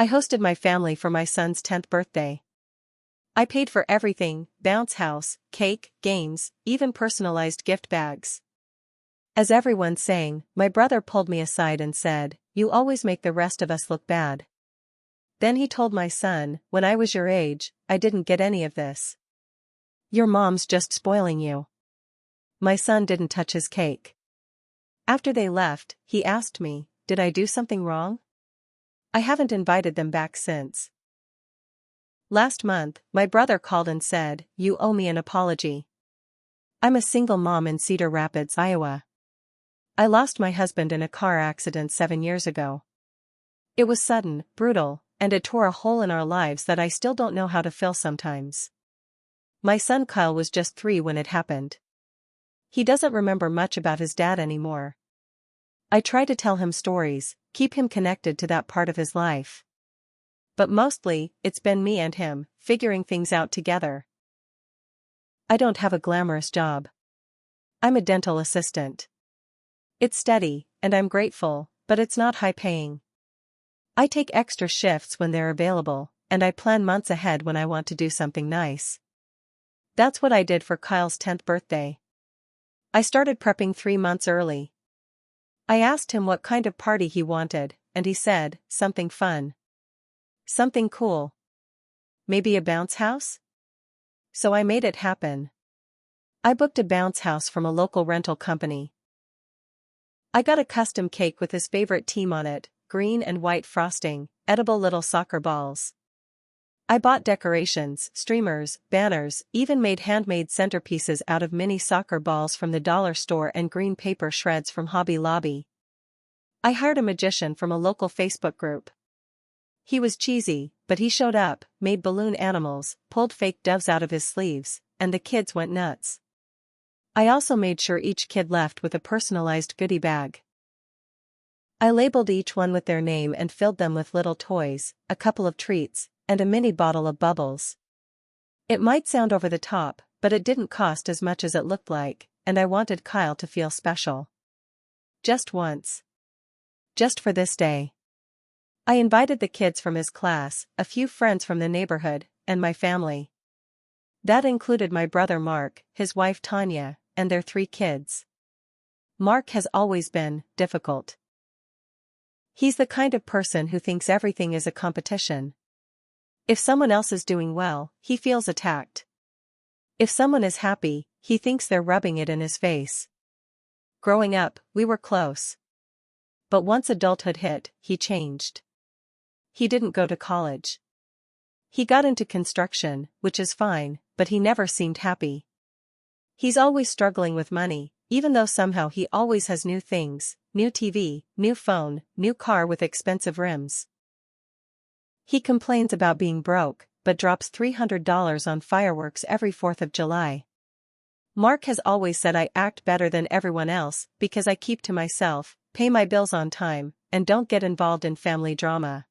I hosted my family for my son's 10th birthday. I paid for everything: bounce house, cake, games, even personalized gift bags. As everyone sang, my brother pulled me aside and said, "You always make the rest of us look bad." Then he told my son, "When I was your age, I didn't get any of this. Your mom's just spoiling you." My son didn't touch his cake. After they left, he asked me, "Did I do something wrong?" I haven't invited them back since. Last month, my brother called and said, "You owe me an apology. I'm a single mom in Cedar Rapids, Iowa. I lost my husband in a car accident 7 years ago. It was sudden, brutal, and it tore a hole in our lives that I still don't know how to fill sometimes." My son Kyle was just 3 when it happened. He doesn't remember much about his dad anymore. I try to tell him stories, keep him connected to that part of his life. But mostly, it's been me and him, figuring things out together. I don't have a glamorous job. I'm a dental assistant. It's steady, and I'm grateful, but it's not high-paying. I take extra shifts when they're available, and I plan months ahead when I want to do something nice. That's what I did for Kyle's 10th birthday. I started prepping 3 months early. I asked him what kind of party he wanted, and he said, "Something fun. Something cool. Maybe a bounce house?" So I made it happen. I booked a bounce house from a local rental company. I got a custom cake with his favorite team on it, green and white frosting, edible little soccer balls. I bought decorations, streamers, banners, even made handmade centerpieces out of mini soccer balls from the dollar store and green paper shreds from Hobby Lobby. I hired a magician from a local Facebook group. He was cheesy, but he showed up, made balloon animals, pulled fake doves out of his sleeves, and the kids went nuts. I also made sure each kid left with a personalized goodie bag. I labeled each one with their name and filled them with little toys, a couple of treats, and a mini bottle of bubbles. It might sound over the top, but it didn't cost as much as it looked like, and I wanted Kyle to feel special. Just once. Just for this day. I invited the kids from his class, a few friends from the neighborhood, and my family. That included my brother Mark, his wife Tanya, and their 3 kids. Mark has always been difficult. He's the kind of person who thinks everything is a competition. If someone else is doing well, he feels attacked. If someone is happy, he thinks they're rubbing it in his face. Growing up, we were close. But once adulthood hit, he changed. He didn't go to college. He got into construction, which is fine, but he never seemed happy. He's always struggling with money, even though somehow he always has new things, new TV, new phone, new car with expensive rims. He complains about being broke, but drops $300 on fireworks every 4th of July. Mark has always said I act better than everyone else because I keep to myself, pay my bills on time, and don't get involved in family drama.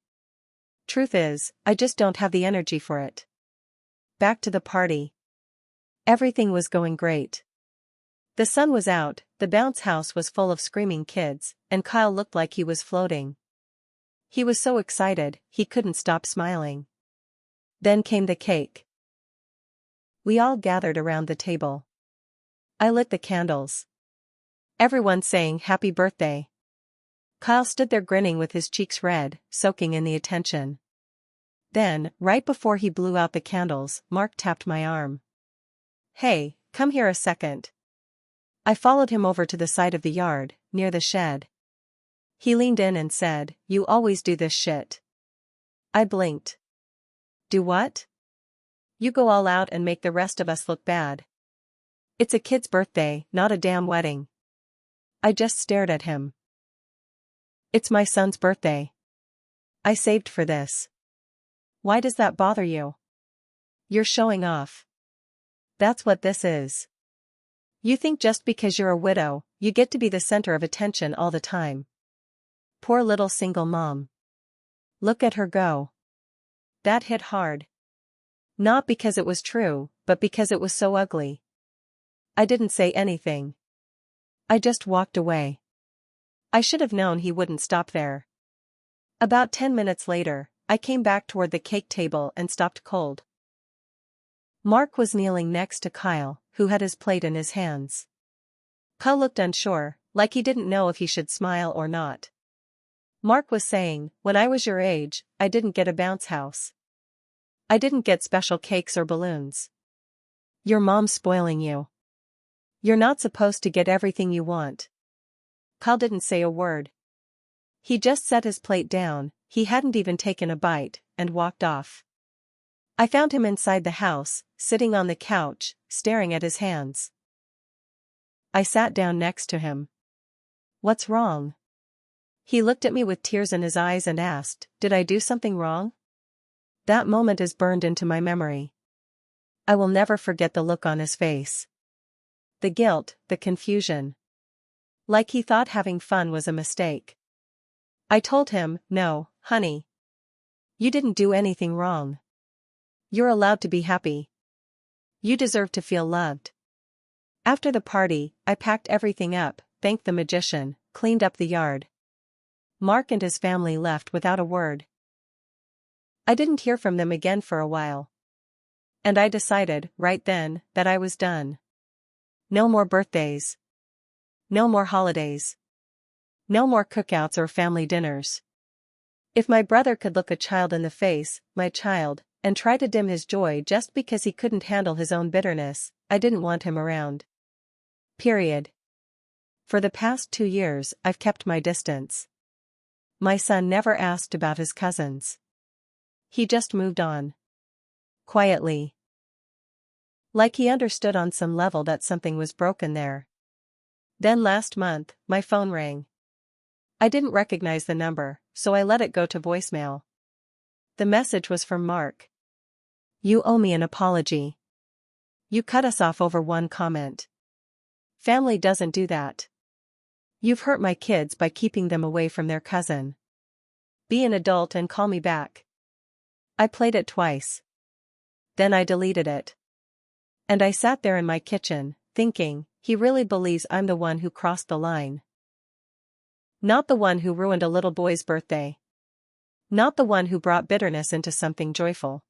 Truth is, I just don't have the energy for it. Back to the party. Everything was going great. The sun was out, the bounce house was full of screaming kids, and Kyle looked like he was floating. He was so excited, he couldn't stop smiling. Then came the cake. We all gathered around the table. I lit the candles. Everyone sang happy birthday. Kyle stood there grinning with his cheeks red, soaking in the attention. Then, right before he blew out the candles, Mark tapped my arm. "Hey, come here a second." I followed him over to the side of the yard, near the shed. He leaned in and said, "You always do this shit." I blinked. "Do what?" "You go all out and make the rest of us look bad. It's a kid's birthday, not a damn wedding." I just stared at him. "It's my son's birthday. I saved for this. Why does that bother you? You're showing off. That's what this is. You think just because you're a widow, you get to be the center of attention all the time. Poor little single mom. Look at her go." That hit hard. Not because it was true, but because it was so ugly. I didn't say anything. I just walked away. I should have known he wouldn't stop there. About 10 minutes later, I came back toward the cake table and stopped cold. Mark was kneeling next to Kyle, who had his plate in his hands. Kyle looked unsure, like he didn't know if he should smile or not. Mark was saying, "When I was your age, I didn't get a bounce house. I didn't get special cakes or balloons. Your mom's spoiling you. You're not supposed to get everything you want." Kyle didn't say a word. He just set his plate down, he hadn't even taken a bite, and walked off. I found him inside the house, sitting on the couch, staring at his hands. I sat down next to him. "What's wrong?" He looked at me with tears in his eyes and asked, "Did I do something wrong?" That moment is burned into my memory. I will never forget the look on his face. The guilt, the confusion. Like he thought having fun was a mistake. I told him, "No, honey. You didn't do anything wrong. You're allowed to be happy. You deserve to feel loved." After the party, I packed everything up, thanked the magician, cleaned up the yard. Mark and his family left without a word. I didn't hear from them again for a while. And I decided, right then, that I was done. No more birthdays. No more holidays. No more cookouts or family dinners. If my brother could look a child in the face, my child, and try to dim his joy just because he couldn't handle his own bitterness, I didn't want him around. Period. For the past 2 years, I've kept my distance. My son never asked about his cousins. He just moved on. Quietly. Like he understood on some level that something was broken there. Then last month, my phone rang. I didn't recognize the number, so I let it go to voicemail. The message was from Mark. "You owe me an apology. You cut us off over one comment. Family doesn't do that. You've hurt my kids by keeping them away from their cousin. Be an adult and call me back." I played it twice. Then I deleted it. And I sat there in my kitchen, thinking, he really believes I'm the one who crossed the line. Not the one who ruined a little boy's birthday. Not the one who brought bitterness into something joyful.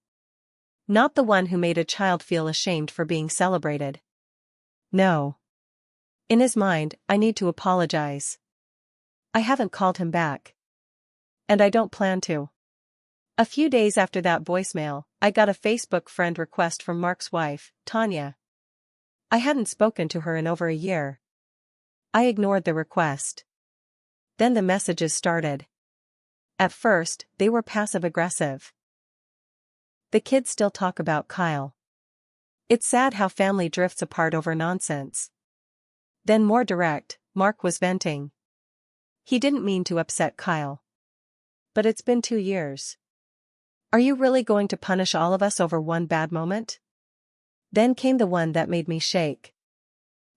Not the one who made a child feel ashamed for being celebrated. No. In his mind, I need to apologize. I haven't called him back. And I don't plan to. A few days after that voicemail, I got a Facebook friend request from Mark's wife, Tanya. I hadn't spoken to her in over a year. I ignored the request. Then the messages started. At first, they were passive-aggressive. The kids still talk about Kyle. It's sad how family drifts apart over nonsense. Then more direct, Mark was venting. He didn't mean to upset Kyle. But it's been 2 years. Are you really going to punish all of us over one bad moment? Then came the one that made me shake.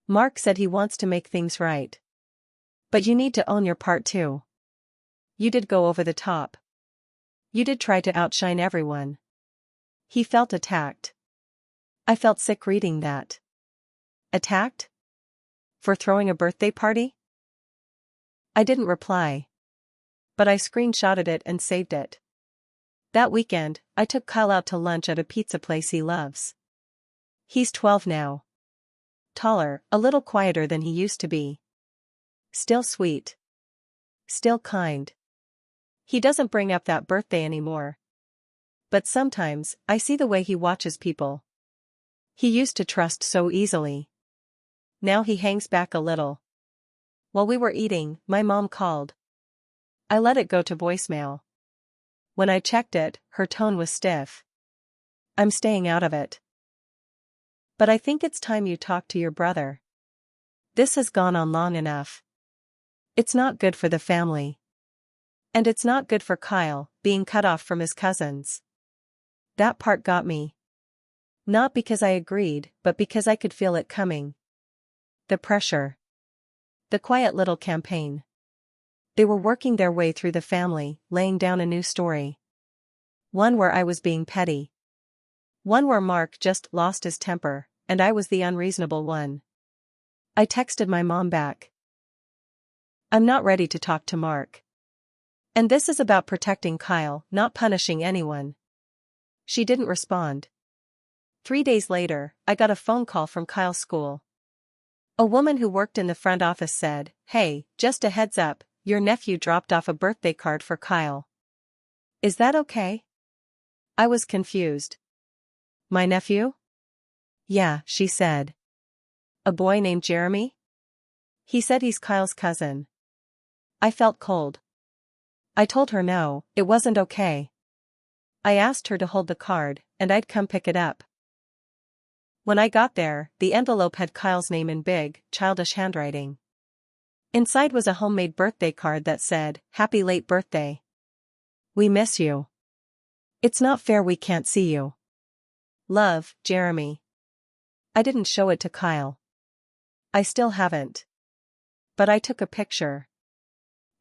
Mark said he wants to make things right. But you need to own your part too. You did go over the top. You did try to outshine everyone. He felt attacked. I felt sick reading that. Attacked? For throwing a birthday party? I didn't reply. But I screenshotted it and saved it. That weekend, I took Kyle out to lunch at a pizza place he loves. He's 12 now. Taller, a little quieter than he used to be. Still sweet. Still kind. He doesn't bring up that birthday anymore. But sometimes, I see the way he watches people. He used to trust so easily. Now he hangs back a little. While we were eating, my mom called. I let it go to voicemail. When I checked it, her tone was stiff. "I'm staying out of it. But I think it's time you talk to your brother. This has gone on long enough. It's not good for the family. And it's not good for Kyle, being cut off from his cousins." That part got me. Not because I agreed, but because I could feel it coming. The pressure. The quiet little campaign. They were working their way through the family, laying down a new story. One where I was being petty. One where Mark just lost his temper, and I was the unreasonable one. I texted my mom back. "I'm not ready to talk to Mark. And this is about protecting Kyle, not punishing anyone. She didn't respond. 3 days later, I got a phone call from Kyle's school. A woman who worked in the front office said, "Hey, just a heads up, your nephew dropped off a birthday card for Kyle. Is that okay?" I was confused. My nephew? Yeah, she said. A boy named Jeremy? He said he's Kyle's cousin. I felt cold. I told her no, it wasn't okay. I asked her to hold the card, and I'd come pick it up. When I got there, the envelope had Kyle's name in big, childish handwriting. Inside was a homemade birthday card that said, "Happy late birthday. We miss you. It's not fair we can't see you. Love, Jeremy." I didn't show it to Kyle. I still haven't. But I took a picture.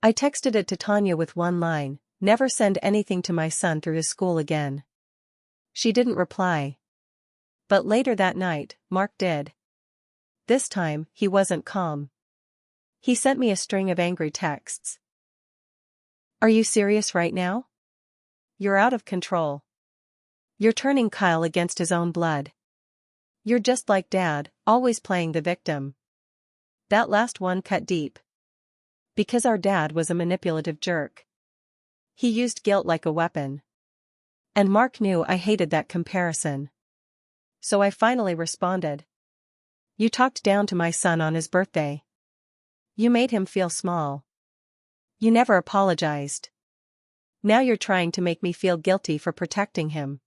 I texted it to Tanya with one line, "Never send anything to my son through his school again." She didn't reply. But later that night, Mark did. This time, he wasn't calm. He sent me a string of angry texts. "Are you serious right now? You're out of control. You're turning Kyle against his own blood. You're just like Dad, always playing the victim." That last one cut deep. Because our dad was a manipulative jerk. He used guilt like a weapon. And Mark knew I hated that comparison. So I finally responded. "You talked down to my son on his birthday. You made him feel small. You never apologized. Now you're trying to make me feel guilty for protecting him.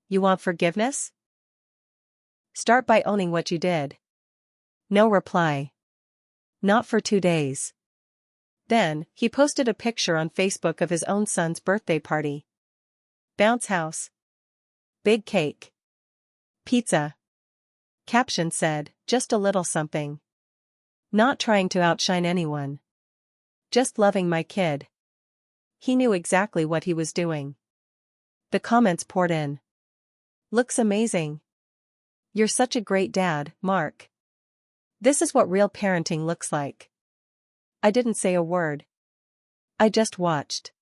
You want forgiveness? Start by owning what you did." No reply. Not for 2 days. Then, he posted a picture on Facebook of his own son's birthday party. Bounce house. Big cake. Pizza. Caption said, "Just a little something. Not trying to outshine anyone. Just loving my kid." He knew exactly what he was doing. The comments poured in. "Looks amazing. You're such a great dad, Mark. This is what real parenting looks like." I didn't say a word. I just watched.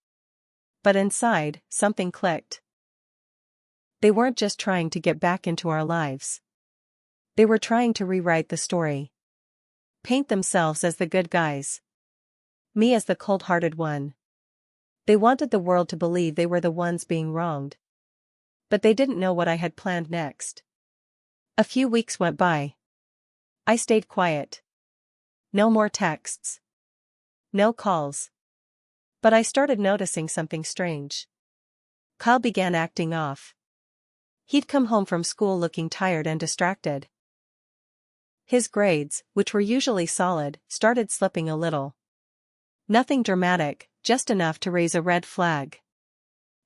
But inside, something clicked. They weren't just trying to get back into our lives. They were trying to rewrite the story. Paint themselves as the good guys. Me as the cold-hearted one. They wanted the world to believe they were the ones being wronged. But they didn't know what I had planned next. A few weeks went by. I stayed quiet. No more texts. No calls. But I started noticing something strange. Kyle began acting off. He'd come home from school looking tired and distracted. His grades, which were usually solid, started slipping a little. Nothing dramatic, just enough to raise a red flag.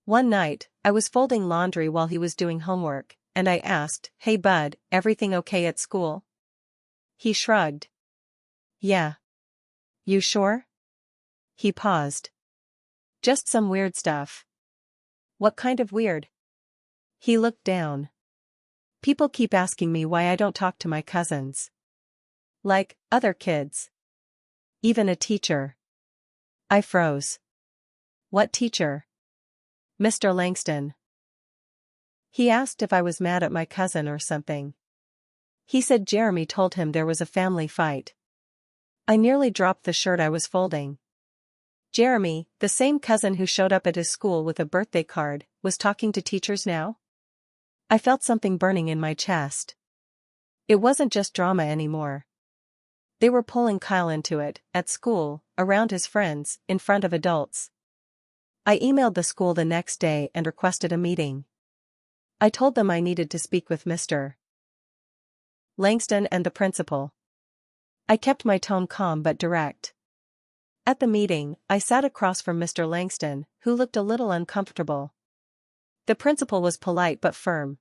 One night, I was folding laundry while he was doing homework, and I asked, "Hey bud, everything okay at school?" He shrugged. "Yeah. You sure?" He paused. "Just some weird stuff." "What kind of weird?" He looked down. "People keep asking me why I don't talk to my cousins. Like, other kids. Even a teacher." I froze. "What teacher?" "Mr. Langston. He asked if I was mad at my cousin or something. He said Jeremy told him there was a family fight." I nearly dropped the shirt I was folding. Jeremy, the same cousin who showed up at his school with a birthday card, was talking to teachers now? I felt something burning in my chest. It wasn't just drama anymore. They were pulling Kyle into it, at school, around his friends, in front of adults. I emailed the school the next day and requested a meeting. I told them I needed to speak with Mr. Langston and the principal. I kept my tone calm but direct. At the meeting, I sat across from Mr. Langston, who looked a little uncomfortable. The principal was polite but firm.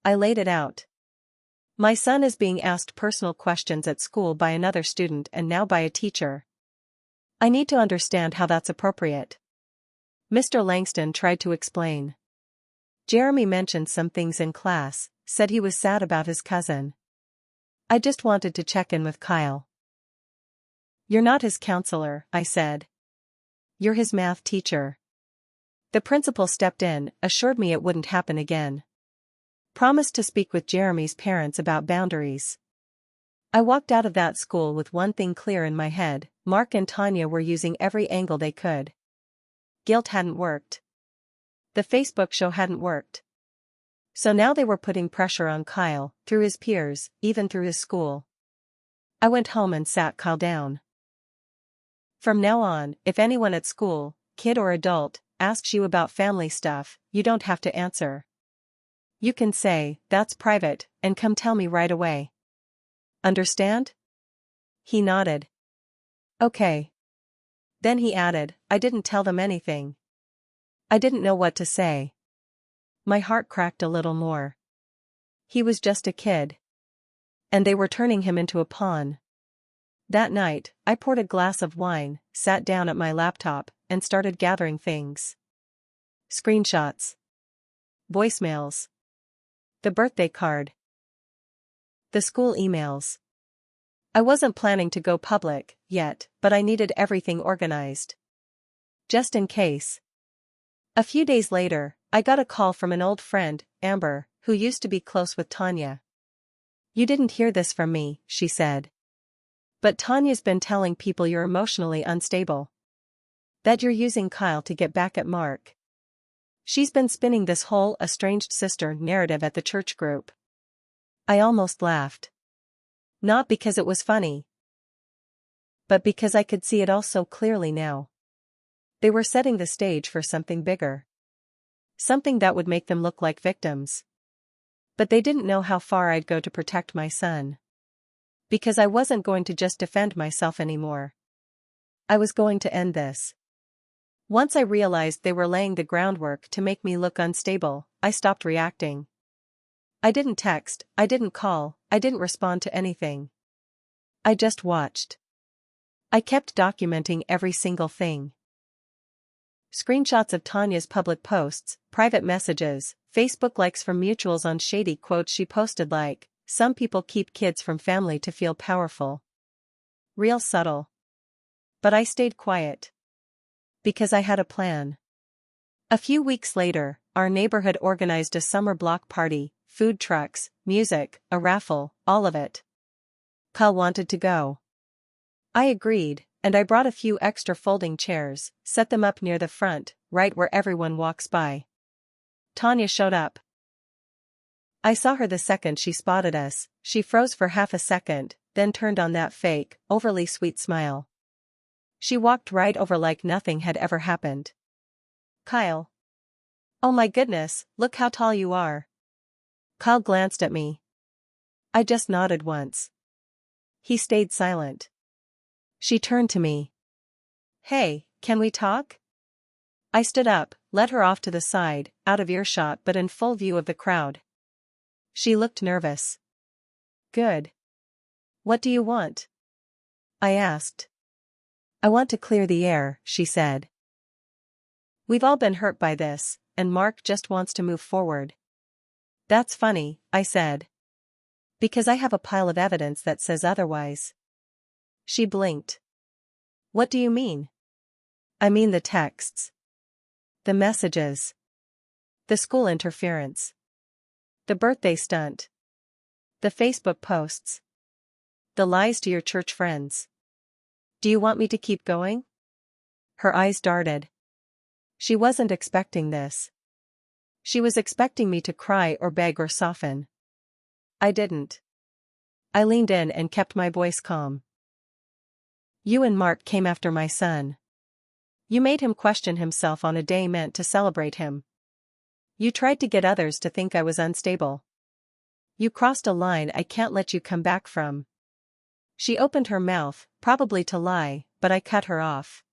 I laid it out. "My son is being asked personal questions at school by another student and now by a teacher. I need to understand how that's appropriate." Mr. Langston tried to explain. "Jeremy mentioned some things in class, said he was sad about his cousin. I just wanted to check in with Kyle." "You're not his counselor," I said. You're his math teacher. The principal stepped in, assured me it wouldn't happen again. Promised to speak with Jeremy's parents about boundaries. I walked out of that school with one thing clear in my head: Mark and Tanya were using every angle they could. Guilt hadn't worked. The Facebook show hadn't worked. So now they were putting pressure on Kyle, through his peers, even through his school. I went home and sat Kyle down. From now on, if anyone at school, kid or adult, asks you about family stuff, you don't have to answer. You can say, "That's private," and come tell me right away. Understand? He nodded. Okay. Then he added, "I didn't tell them anything." I didn't know what to say. My heart cracked a little more. He was just a kid. And they were turning him into a pawn. That night, I poured a glass of wine, sat down at my laptop, and started gathering things. Screenshots. Voicemails. The birthday card. The school emails. I wasn't planning to go public yet, but I needed everything organized. Just in case. A few days later, I got a call from an old friend, Amber, who used to be close with Tanya. "You didn't hear this from me," she said. "But Tanya's been telling people you're emotionally unstable. That you're using Kyle to get back at Mark. She's been spinning this whole estranged sister narrative at the church group." I almost laughed. Not because it was funny, but because I could see it all so clearly now. They were setting the stage for something bigger. Something that would make them look like victims. But they didn't know how far I'd go to protect my son. Because I wasn't going to just defend myself anymore. I was going to end this. Once I realized they were laying the groundwork to make me look unstable, I stopped reacting. I didn't text, I didn't call, I didn't respond to anything. I just watched. I kept documenting every single thing. Screenshots of Tanya's public posts, private messages, Facebook likes from mutuals on shady quotes she posted like, "Some people keep kids from family to feel powerful." Real subtle. But I stayed quiet. Because I had a plan. A few weeks later, our neighborhood organized a summer block party, food trucks, music, a raffle, all of it. Kyle wanted to go. I agreed, and I brought a few extra folding chairs, set them up near the front, right where everyone walks by. Tanya showed up. I saw her the second she spotted us. She froze for half a second, then turned on that fake, overly sweet smile. She walked right over like nothing had ever happened. "Kyle. Oh my goodness, look how tall you are." Kyle glanced at me. I just nodded once. He stayed silent. She turned to me. "Hey, can we talk?" I stood up, led her off to the side, out of earshot but in full view of the crowd. She looked nervous. "Good. What do you want?" I asked. "I want to clear the air," she said. "We've all been hurt by this, and Mark just wants to move forward." "That's funny," I said. "Because I have a pile of evidence that says otherwise." She blinked. "What do you mean?" "I mean the texts. The messages. The school interference. The birthday stunt. The Facebook posts. The lies to your church friends. Do you want me to keep going?" Her eyes darted. She wasn't expecting this. She was expecting me to cry or beg or soften. I didn't. I leaned in and kept my voice calm. "You and Mark came after my son. You made him question himself on a day meant to celebrate him. You tried to get others to think I was unstable. You crossed a line I can't let you come back from." She opened her mouth, probably to lie, but I cut her off.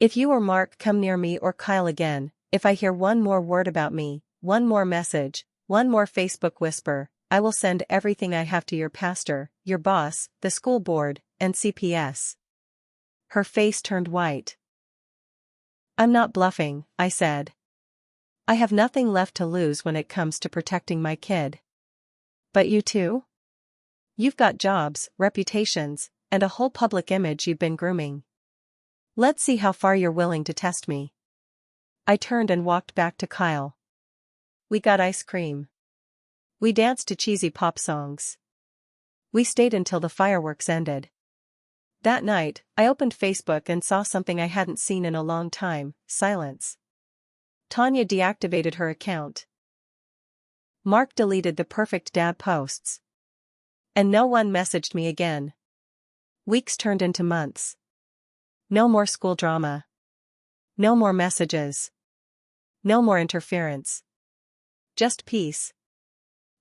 "If you or Mark come near me or Kyle again, if I hear one more word about me, one more message, one more Facebook whisper, I will send everything I have to your pastor, your boss, the school board, and CPS." Her face turned white. "I'm not bluffing," I said. "I have nothing left to lose when it comes to protecting my kid. But you too? You've got jobs, reputations, and a whole public image you've been grooming. Let's see how far you're willing to test me. I turned and walked back to Kyle. We got ice cream. We danced to cheesy pop songs. We stayed until the fireworks ended. That night, I opened Facebook and saw something I hadn't seen in a long time: silence. Tanya deactivated her account. Mark deleted the perfect dad posts. And no one messaged me again. Weeks turned into months. No more school drama. No more messages. No more interference. Just peace.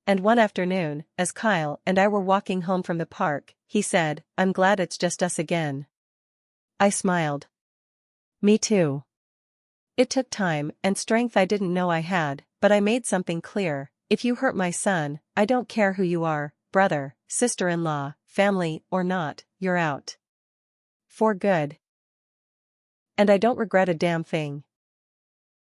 And one afternoon, as Kyle and I were walking home from the park, he said, "I'm glad it's just us again." I smiled. Me too. It took time and strength I didn't know I had, but I made something clear: if you hurt my son, I don't care who you are, brother, sister-in-law, family or not, you're out. For good. And I don't regret a damn thing.